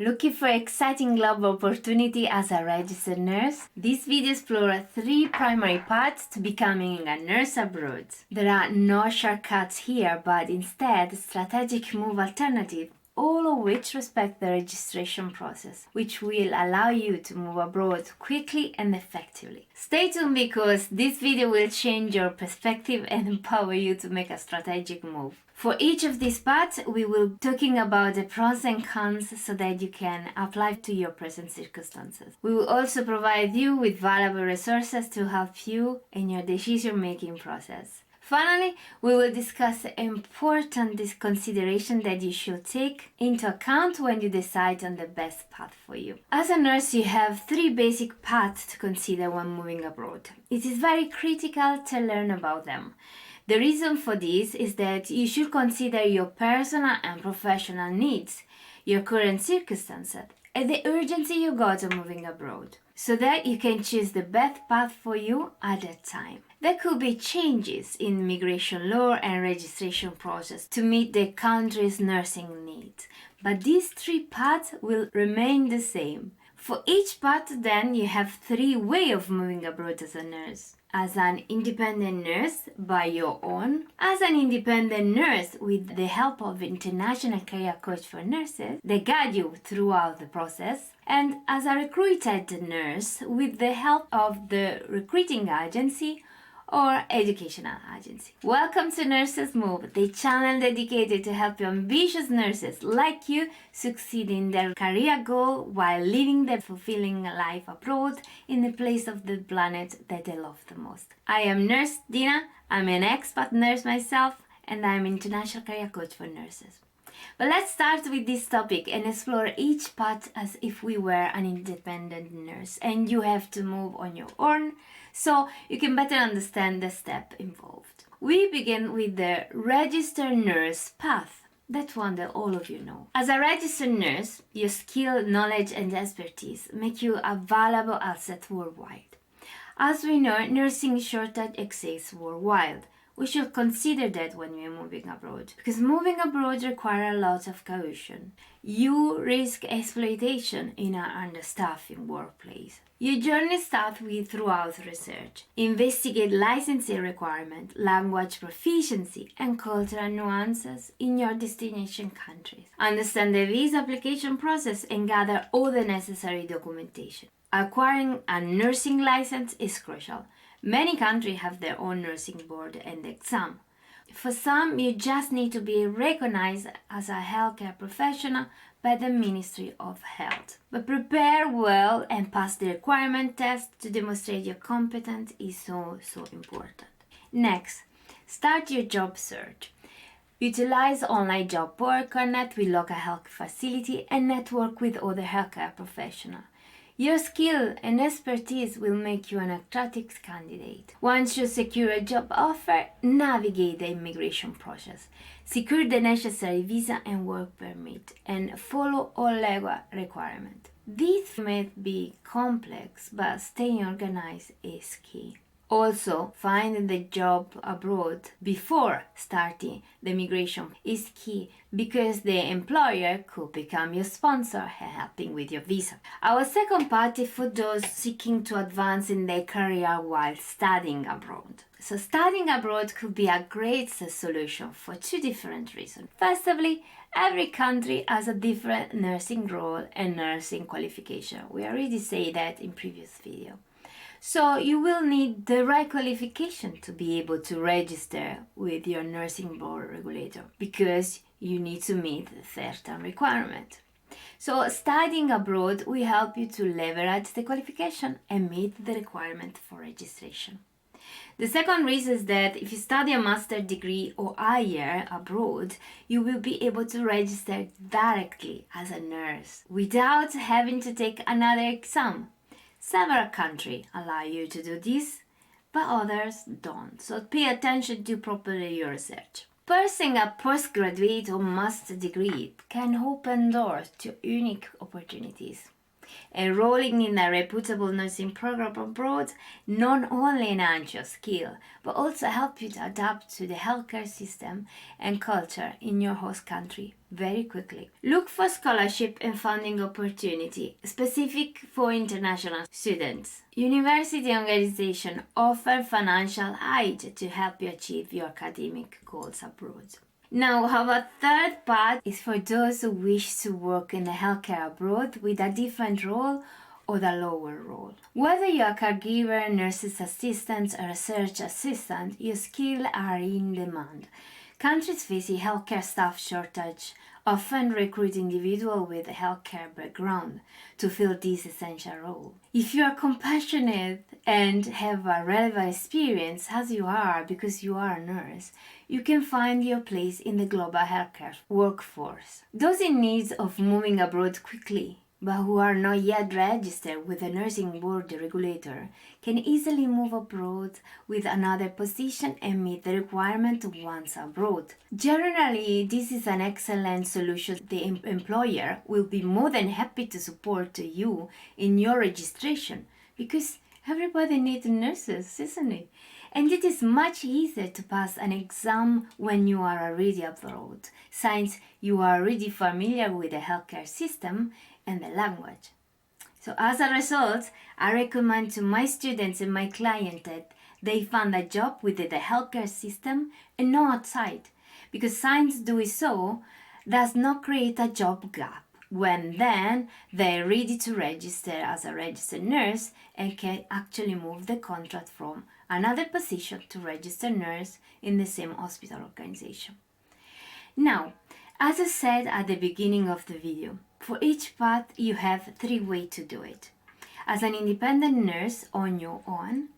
Looking for exciting global opportunity as a registered nurse? This video explores 3 primary paths to becoming a nurse abroad. There are no shortcuts here, but instead strategic move alternatives, all of which respect the registration process, which will allow you to move abroad quickly and effectively. Stay tuned because this video will change your perspective and empower you to make a strategic move. For each of these paths, we will be talking about the pros and cons so that you can apply to your present circumstances. We will also provide you with valuable resources to help you in your decision-making process. Finally, we will discuss important considerations that you should take into account when you decide on the best path for you. As a nurse, you have 3 basic paths to consider when moving abroad. It is very critical to learn about them. The reason for this is that you should consider your personal and professional needs, your current circumstances, and the urgency you got on moving abroad, so that you can choose the best path for you at that time. There could be changes in immigration law and registration process to meet the country's nursing needs, but these 3 paths will remain the same. For each path, then, you have 3 ways of moving abroad as a nurse. As an independent nurse by your own, as an independent nurse with the help of international career coach for nurses, they guide you throughout the process, and as a recruited nurse with the help of the recruiting agency or educational agency. Welcome to Nurses Move, the channel dedicated to help ambitious nurses like you succeed in their career goal while living their fulfilling life abroad in the place of the planet that they love the most. I am Nurse Dina, I'm an expat nurse myself, and I'm an international career coach for nurses. But let's start with this topic and explore each path as if we were an independent nurse and you have to move on your own so you can better understand the step involved. We begin with the registered nurse path, that one that all of you know. As a registered nurse, your skill, knowledge and expertise make you a valuable asset worldwide. As we know, nursing shortage exists worldwide. We should consider that when we are moving abroad, because moving abroad requires a lot of caution. You risk exploitation in an understaffed workplace. Your journey starts with thorough research. Investigate licensing requirements, language proficiency, and cultural nuances in your destination countries. Understand the visa application process and gather all the necessary documentation. Acquiring a nursing license is crucial. Many countries have their own nursing board and exam. For some, you just need to be recognized as a healthcare professional by the Ministry of Health. But prepare well and pass the requirement test to demonstrate your competence is so important. Next, start your job search. Utilize online job board, connect with local health facility, and network with other healthcare professionals. Your skill and expertise will make you an attractive candidate. Once you secure a job offer, navigate the immigration process. Secure the necessary visa and work permit and follow all legal requirements. This may be complex, but staying organized is key. Also, finding the job abroad before starting the migration is key because the employer could become your sponsor helping with your visa. Our second part is for those seeking to advance in their career while studying abroad. So studying abroad could be a great solution for 2 different reasons. Firstly, every country has a different nursing role and nursing qualification. We already said that in previous video. So you will need the right qualification to be able to register with your nursing board regulator because you need to meet certain requirements. So studying abroad will help you to leverage the qualification and meet the requirement for registration. The second reason is that if you study a master's degree or higher abroad, you will be able to register directly as a nurse without having to take another exam. Several countries allow you to do this, but others don't, so pay attention to properly your research. Pursuing a postgraduate or master degree can open doors to unique opportunities. Enrolling in a reputable nursing program abroad not only enhance your skill, but also help you to adapt to the healthcare system and culture in your host country very quickly. Look for scholarship and funding opportunity specific for international students. University organizations offer financial aid to help you achieve your academic goals abroad. Now, our third part is for those who wish to work in the healthcare abroad with a different role or the lower role. Whether you're a caregiver, nurse's assistant, or research assistant, your skills are in demand. Countries facing healthcare staff shortage often recruit individuals with a healthcare background to fill this essential role. If you are compassionate and have a relevant experience, as you are because you are a nurse, you can find your place in the global healthcare workforce. Those in need of moving abroad quickly, but who are not yet registered with the nursing board regulator, can easily move abroad with another position and meet the requirement once abroad. Generally, this is an excellent solution. The employer will be more than happy to support you in your registration because everybody needs nurses, isn't it? And it is much easier to pass an exam when you are already abroad, since you are already familiar with the healthcare system and the language. So as a result, I recommend to my students and my clients that they find a job within the healthcare system and not outside, because since doing so does not create a job gap when then they're ready to register as a registered nurse and can actually move the contract from another position to registered nurse in the same hospital organization. Now, as I said at the beginning of the video, for each path you have 3 ways to do it. As an independent nurse on your own,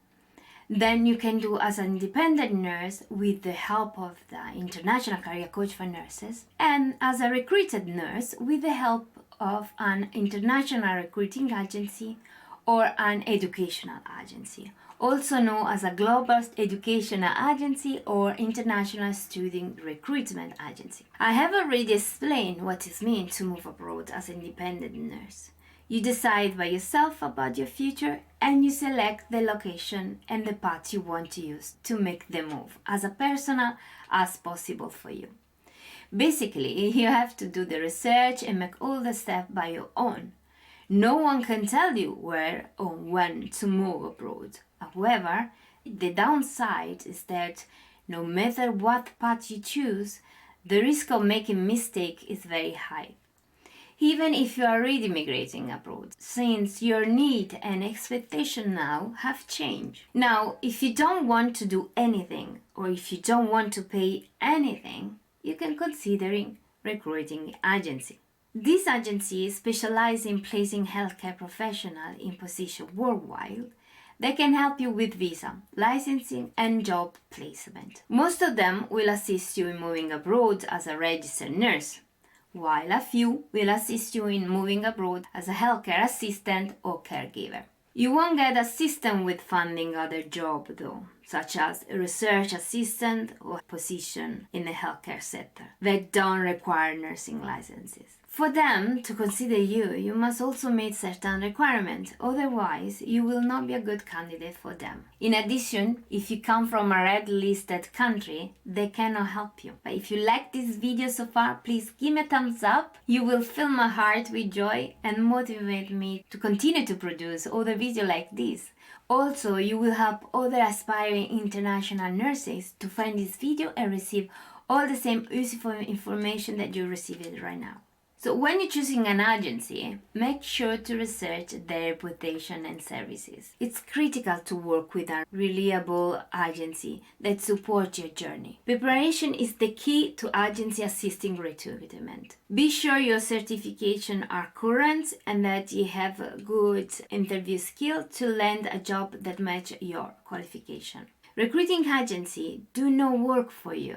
then you can do as an independent nurse with the help of the International Career Coach for Nurses, and as a recruited nurse with the help of an international recruiting agency or an educational agency, also known as a global educational agency or international student recruitment agency. I have already explained what it means to move abroad as an independent nurse. You decide by yourself about your future and you select the location and the path you want to use to make the move as personal as possible for you. Basically, you have to do the research and make all the steps by your own. No one can tell you where or when to move abroad. However, the downside is that no matter what path you choose, the risk of making mistake is very high. Even if you are already migrating abroad, since your need and expectation now have changed. Now, if you don't want to do anything or if you don't want to pay anything, you can consider recruiting agency. These agencies specialize in placing healthcare professionals in positions worldwide. They can help you with visa, licensing, and job placement. Most of them will assist you in moving abroad as a registered nurse, while a few will assist you in moving abroad as a healthcare assistant or caregiver. You won't get assistance with finding other jobs though, such as a research assistant or position in the healthcare sector that don't require nursing licenses. For them to consider you, you must also meet certain requirements, otherwise you will not be a good candidate for them. In addition, if you come from a red-listed country, they cannot help you. But if you like this video so far, please give me a thumbs up. You will fill my heart with joy and motivate me to continue to produce other videos like this. Also, you will help other aspiring international nurses to find this video and receive all the same useful information that you're receiving right now. So when you're choosing an agency, make sure to research their reputation and services. It's critical to work with a reliable agency that supports your journey. Preparation is the key to agency assisting recruitment. Be sure your certifications are current and that you have a good interview skill to land a job that matches your qualification. Recruiting agencies do not work for you.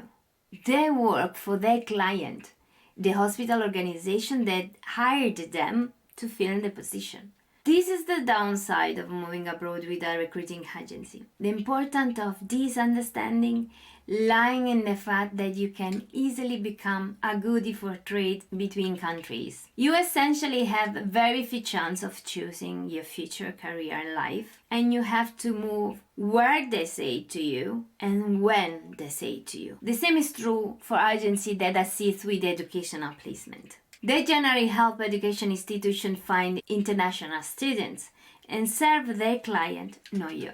They work for their client, the hospital organization that hired them to fill the position. This is the downside of moving abroad with a recruiting agency. The importance of this understanding lying in the fact that you can easily become a goodie for trade between countries. You essentially have very few chances of choosing your future career in life, and you have to move where they say to you and when they say to you. The same is true for agencies that assist with educational placement. They generally help education institutions find international students and serve their client, not you.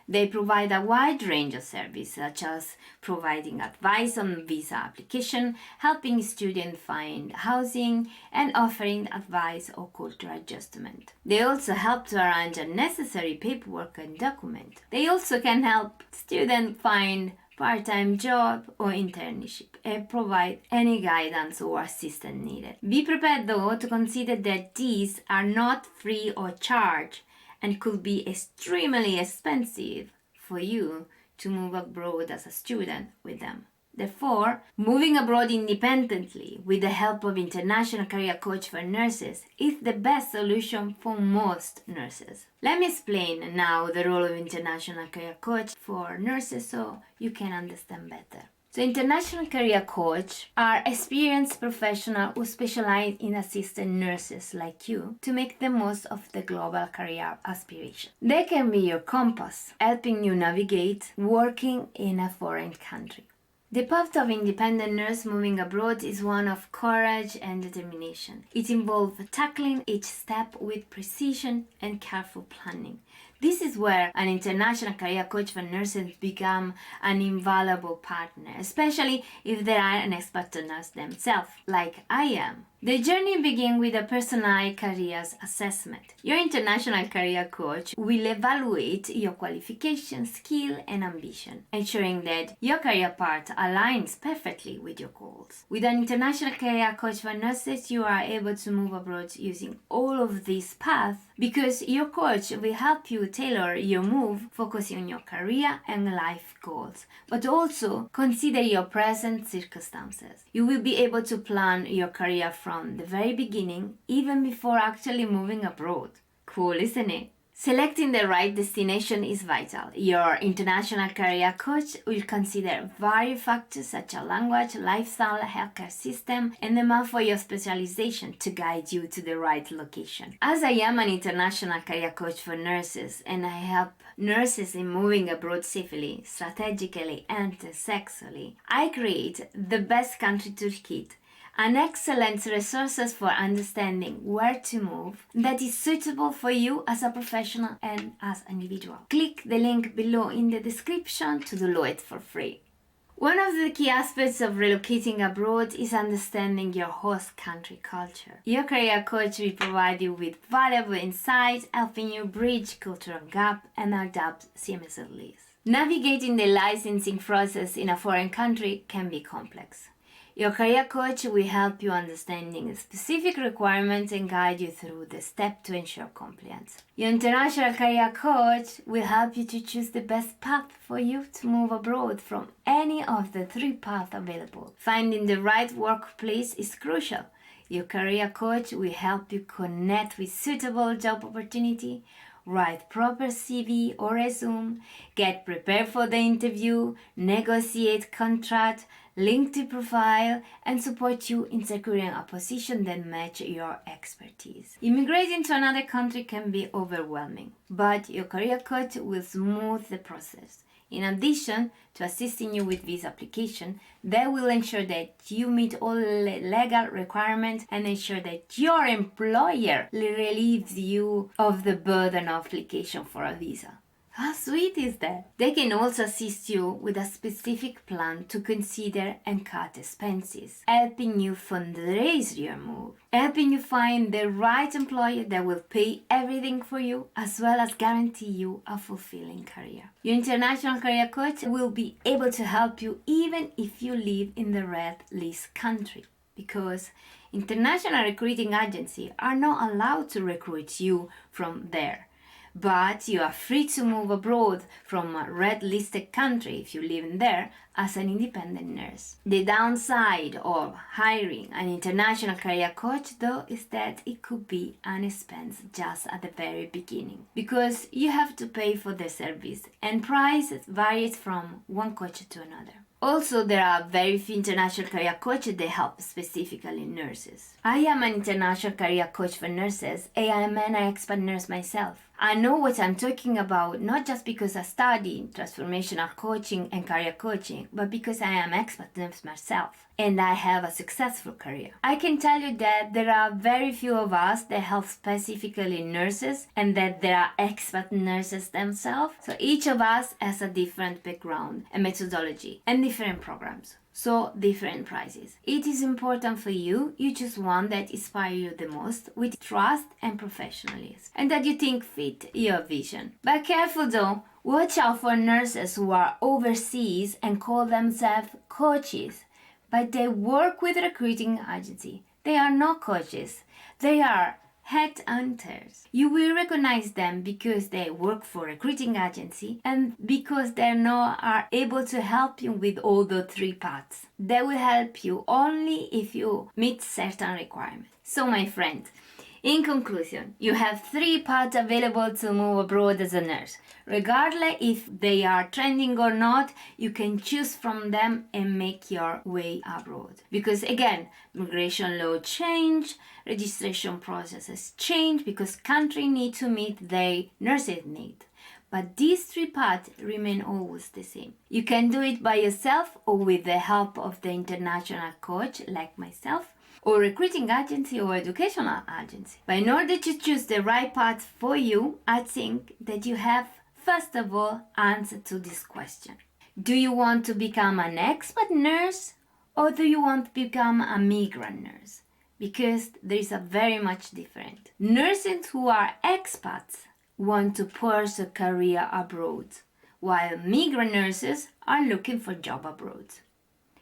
They provide a wide range of services, such as providing advice on visa application, helping students find housing, and offering advice or cultural adjustment. They also help to arrange unnecessary paperwork and documents. They also can help students find part-time job or internship and provide any guidance or assistance needed. Be prepared though to consider that these are not free or charged and could be extremely expensive for you to move abroad as a student with them. Therefore, moving abroad independently with the help of international career coach for nurses is the best solution for most nurses. Let me explain now the role of international career coach for nurses so you can understand better. So international career coach are experienced professionals who specialize in assisting nurses like you to make the most of the global career aspiration. They can be your compass, helping you navigate working in a foreign country. The path of independent nurse moving abroad is one of courage and determination. It involves tackling each step with precision and careful planning. This is where an international career coach for nurses becomes an invaluable partner, especially if they are an expat nurse themselves, like I am. The journey begins with a personalized careers assessment. Your international career coach will evaluate your qualifications, skill, and ambition, ensuring that your career path aligns perfectly with your goals. With an international career coach for nurses, you are able to move abroad using all of these paths because your coach will help you tailor your move, focusing on your career and life goals, but also consider your present circumstances. You will be able to plan your career from the very beginning, even before actually moving abroad. Cool, isn't it? Selecting the right destination is vital. Your international career coach will consider various factors such as language, lifestyle, healthcare system, and demand for your specialization to guide you to the right location. As I am an international career coach for nurses and I help nurses in moving abroad safely, strategically, and successfully, I create the best country toolkit, an excellent resources for understanding where to move that is suitable for you as a professional and as an individual. Click the link below in the description to download it for free. One of the key aspects of relocating abroad is understanding your host country culture. Your career coach will provide you with valuable insights, helping you bridge cultural gap and adapt seamlessly. Navigating the licensing process in a foreign country can be complex. Your career coach will help you understanding specific requirements and guide you through the steps to ensure compliance. Your international career coach will help you to choose the best path for you to move abroad from any of the 3 paths available. Finding the right workplace is crucial. Your career coach will help you connect with suitable job opportunity, write proper CV or resume, get prepared for the interview, negotiate contract, link to profile, and support you in securing a position that matches your expertise. Immigrating to another country can be overwhelming, but your career coach will smooth the process. In addition to assisting you with visa application, they will ensure that you meet all legal requirements and ensure that your employer relieves you of the burden of application for a visa. How sweet is that? They can also assist you with a specific plan to consider and cut expenses, helping you fundraise your move, helping you find the right employer that will pay everything for you, as well as guarantee you a fulfilling career. Your international career coach will be able to help you even if you live in the red list country, because international recruiting agencies are not allowed to recruit you from there. but you are free to move abroad from a red-listed country if you live in there as an independent nurse. The downside of hiring an international career coach, though, is that it could be an expense just at the very beginning, because you have to pay for the service and price varies from one coach to another. Also, there are very few international career coaches that help specifically nurses. I am an international career coach for nurses, and I am an expat nurse myself. I know what I'm talking about, not just because I study transformational coaching and career coaching, but because I am an expat nurse myself and I have a successful career. I can tell you that there are very few of us that help specifically nurses and that there are expat nurses themselves. So each of us has a different background and methodology and different programs. So different prices. It is important for you choose one that inspires you the most with trust and professionalism and that you think fit your vision. But careful though, watch out for nurses who are overseas and call themselves coaches, but they work with recruiting agency. They are not coaches, they are headhunters. You will recognize them because they work for a recruiting agency and because they are able to help you with all the three paths. They will help you only if you meet certain requirements. So my friend, in conclusion, you have three paths available to move abroad as a nurse. Regardless if they are trending or not, you can choose from them and make your way abroad. Because again, migration law change, registration processes change because countries need to meet their nurses' need. But these three paths remain always the same. You can do it by yourself or with the help of the international coach like myself, or recruiting agency or educational agency. But in order to choose the right path for you, I think that you have, first of all, answer to this question. Do you want to become an expat nurse or do you want to become a migrant nurse? Because there is a very much different. Nurses who are expats want to pursue a career abroad, while migrant nurses are looking for job abroad.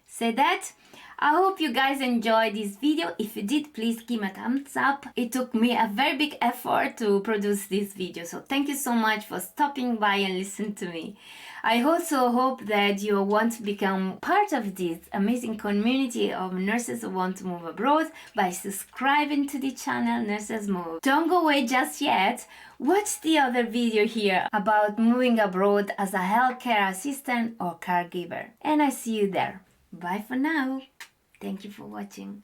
Say that. I hope you guys enjoyed this video. If you did, please give me a thumbs up. It took me a very big effort to produce this video, so thank you so much for stopping by and listening to me. I also hope that you want to become part of this amazing community of nurses who want to move abroad by subscribing to the channel Nurses Move. Don't go away just yet. Watch the other video here about moving abroad as a healthcare assistant or caregiver. And I see you there. Bye for now. Thank you for watching.